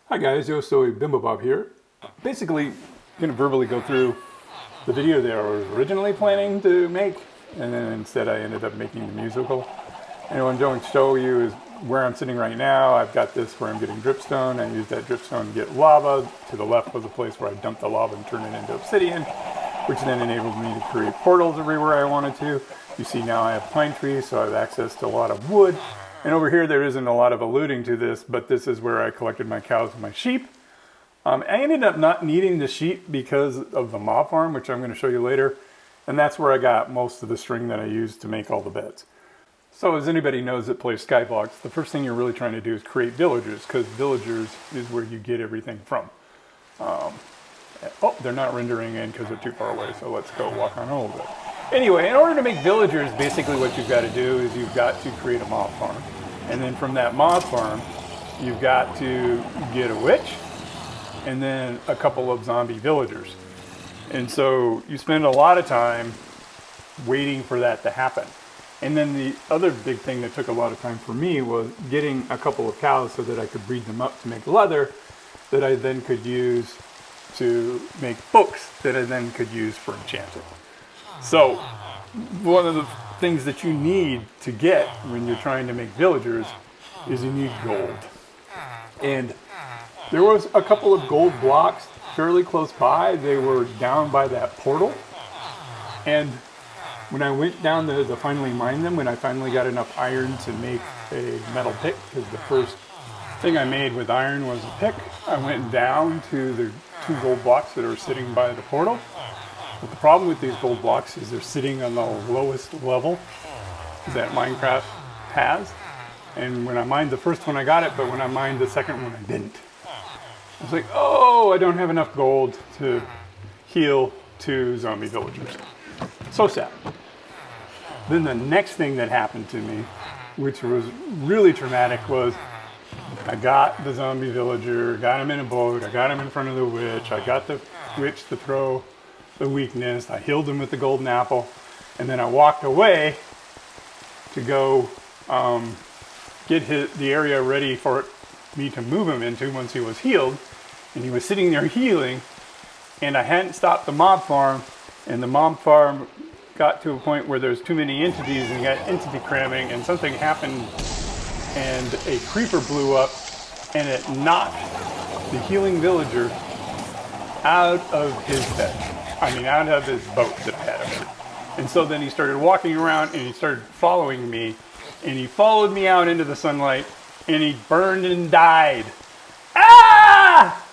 Hi guys, Yosoy Bimbobob here. Basically, I'm going to verbally go through the video that I was originally planning to make, and then instead I ended up making the musical. And what I'm going to show you is where I'm sitting right now. I've got this where I'm getting dripstone. I use that dripstone to get lava. To the left was the place where I dumped the lava and turned it into obsidian, which then enabled me to create portals everywhere I wanted to. You see now I have pine trees, so I have access to a lot of wood. And over here, there isn't a lot of alluding to this, but this is where I collected my cows and my sheep. I ended up not needing the sheep because of the mob farm, which I'm going to show you later. And that's where I got most of the string that I used to make all the beds. So as anybody knows that plays SkyBlock, the first thing you're really trying to do is create villagers, because villagers is where you get everything from. Oh, they're not rendering in because they're too far away, so let's go walk on a little bit. Anyway, in order to make villagers, basically what you've got to do is you've got to create a mob farm. And then from that mob farm, you've got to get a witch and then a couple of zombie villagers. And so you spend a lot of time waiting for that to happen. And then the other big thing that took a lot of time for me was getting a couple of cows so that I could breed them up to make leather that I then could use to make books that I then could use for enchanting. So one of the things that you need to get when you're trying to make villagers is you need gold. And there was a couple of gold blocks fairly close by. They were down by that portal. And when I went down to finally mine them, when I finally got enough iron to make a metal pick, because the first thing I made with iron was a pick, I went down to the 2 gold blocks that are sitting by the portal. But the problem with these gold blocks is they're sitting on the lowest level that Minecraft has. And when I mined the first one, I got it, but when I mined the second one, I didn't. I was like, oh, I don't have enough gold to heal 2 zombie villagers. So sad. Then the next thing that happened to me, which was really traumatic, was I got the zombie villager, got him in a boat, I got him in front of the witch, I got the witch to throw the weakness, I healed him with the golden apple, and then I walked away to go get the area ready for me to move him into once he was healed, and he was sitting there healing, and I hadn't stopped the mob farm, and the mob farm got to a point where there's too many entities and got entity cramming, and something happened, and a creeper blew up, and it knocked the healing villager out of his bed. Out of his boat that I had him in. And so then he started walking around and he started following me. And he followed me out into the sunlight and he burned and died. Ah!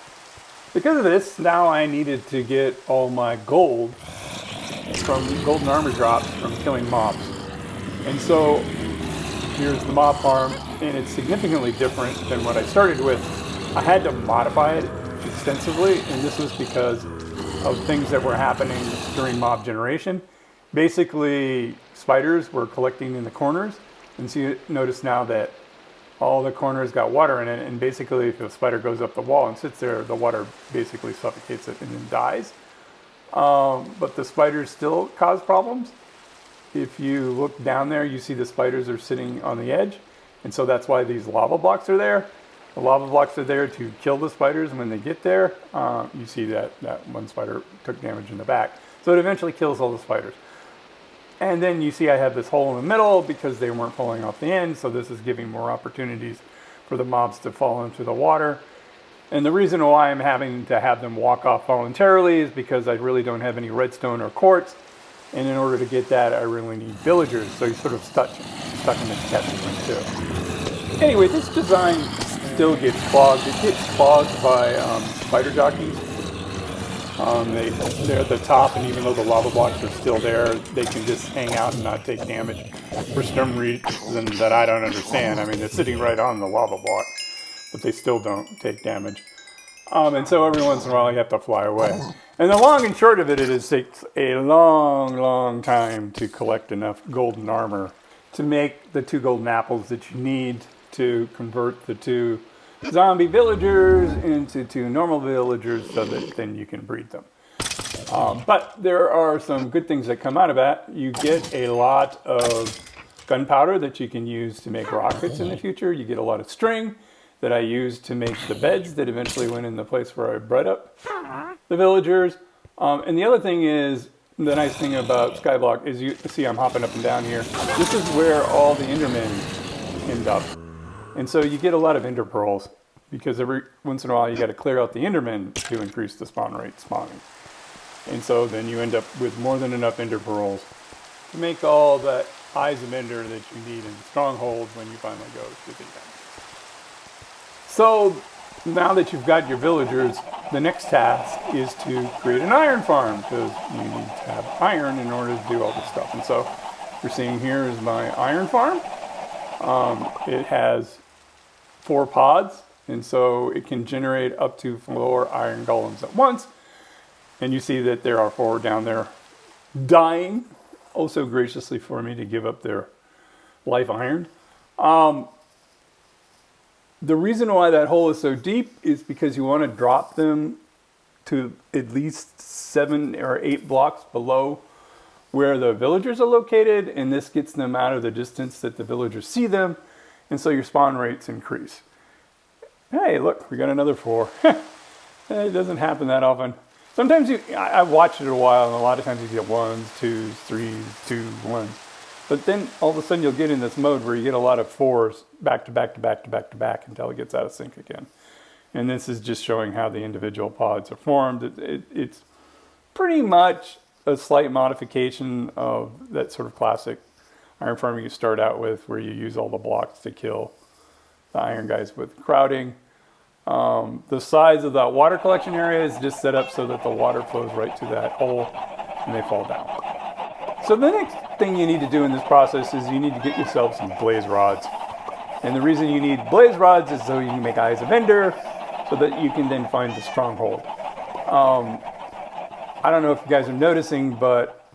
Because of this, now I needed to get all my gold from golden armor drops from killing mobs. And so here's the mob farm, and it's significantly different than what I started with. I had to modify it extensively, and this was because of things that were happening during mob generation. Basically, spiders were collecting in the corners, and so you notice now that all the corners got water in it, and basically if a spider goes up the wall and sits there, the water basically suffocates it and then dies. But the spiders still cause problems. If you look down there, you see the spiders are sitting on the edge, and so that's why these lava blocks are there. The lava blocks are there to kill the spiders when they get there. You see that one spider took damage in the back. So it eventually kills all the spiders. And then you see I have this hole in the middle because they weren't falling off the end. So this is giving more opportunities for the mobs to fall into the water. And the reason why I'm having to have them walk off voluntarily is because I really don't have any redstone or quartz. And in order to get that, I really need villagers. So you're sort of stuck in this catch-22 too. Anyway, this design still gets clogged. It gets clogged by spider jockeys. They're at the top, and even though the lava blocks are still there, they can just hang out and not take damage for some reason that I don't understand. They're sitting right on the lava block, but they still don't take damage. And so every once in a while you have to fly away. And the long and short of it takes a long, long time to collect enough golden armor to make the 2 golden apples that you need to convert the 2 zombie villagers into 2 normal villagers so that then you can breed them. But there are some good things that come out of that. You get a lot of gunpowder that you can use to make rockets in the future. You get a lot of string that I used to make the beds that eventually went in the place where I bred up the villagers. And the other thing is, the nice thing about SkyBlock is, you see I'm hopping up and down here. This is where all the Endermen end up. And so you get a lot of Ender Pearls, because every once in a while you got to clear out the Endermen to increase the spawn rate spawning. And so then you end up with more than enough Ender Pearls to make all the Eyes of Ender that you need in Stronghold when you finally go to the end. So now that you've got your villagers, the next task is to create an iron farm, because you need to have iron in order to do all this stuff. And so you're seeing here is my iron farm. It has 4 pods, and so it can generate up to 4 iron golems at once. And you see that there are 4 down there dying, also graciously for me to give up their life iron. The reason why that hole is so deep is because you want to drop them to at least 7 or 8 blocks below where the villagers are located, and this gets them out of the distance that the villagers see them, and so your spawn rates increase. Hey, look, we got another 4. It doesn't happen that often. Sometimes I've watched it a while, and a lot of times you get 1s, 2s, 3s, 2, 1s. But then all of a sudden you'll get in this mode where you get a lot of 4s back to back to back to back to back until it gets out of sync again. And this is just showing how the individual pods are formed. It's pretty much a slight modification of that sort of classic iron farming you start out with, where you use all the blocks to kill the iron guys with crowding. The size of that water collection area is just set up so that the water flows right to that hole and they fall down. So the next thing you need to do in this process is you need to get yourself some blaze rods. And the reason you need blaze rods is so you can make Eyes of Ender, so that you can then find the stronghold. I don't know if you guys are noticing, but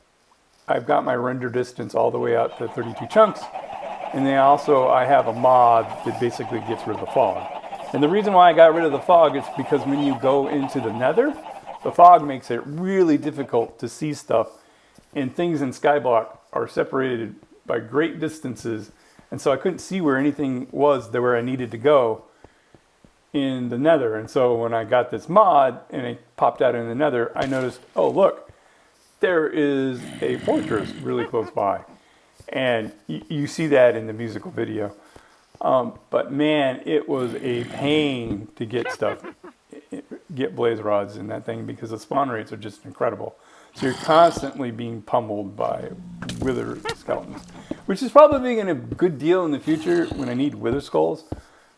I've got my render distance all the way out to 32 chunks. And then also I have a mod that basically gets rid of the fog. And the reason why I got rid of the fog is because when you go into the Nether, the fog makes it really difficult to see stuff. And things in SkyBlock are separated by great distances. And so I couldn't see where anything was there where I needed to go in the Nether. And so when I got this mod and it popped out in the Nether, I noticed, oh, look, there is a fortress really close by. And you see that in the musical video. But man, it was a pain to get stuff, get blaze rods in that thing, because the spawn rates are just incredible. So you're constantly being pummeled by wither skeletons, which is probably going to be a good deal in the future when I need wither skulls,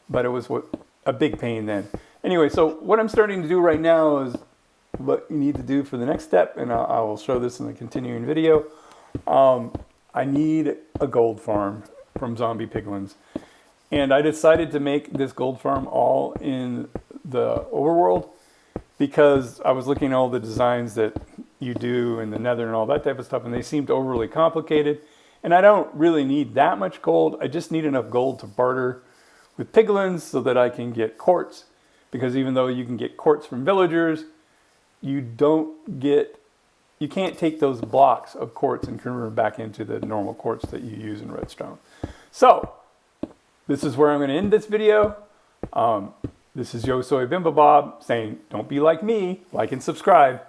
but it was a big pain then. Anyway, so what I'm starting to do right now is what you need to do for the next step, and I will show this in the continuing video. I need a gold farm from zombie piglins. And I decided to make this gold farm all in the overworld, because I was looking at all the designs that you do in the Nether and all that type of stuff, and they seemed overly complicated. And I don't really need that much gold. I just need enough gold to barter with piglins so that I can get quartz. Because even though you can get quartz from villagers, you can't take those blocks of quartz and convert them back into the normal quartz that you use in redstone. So this is where I'm going to end this video. This is Yo Soy Bimba Bob saying, don't be like me, like and subscribe.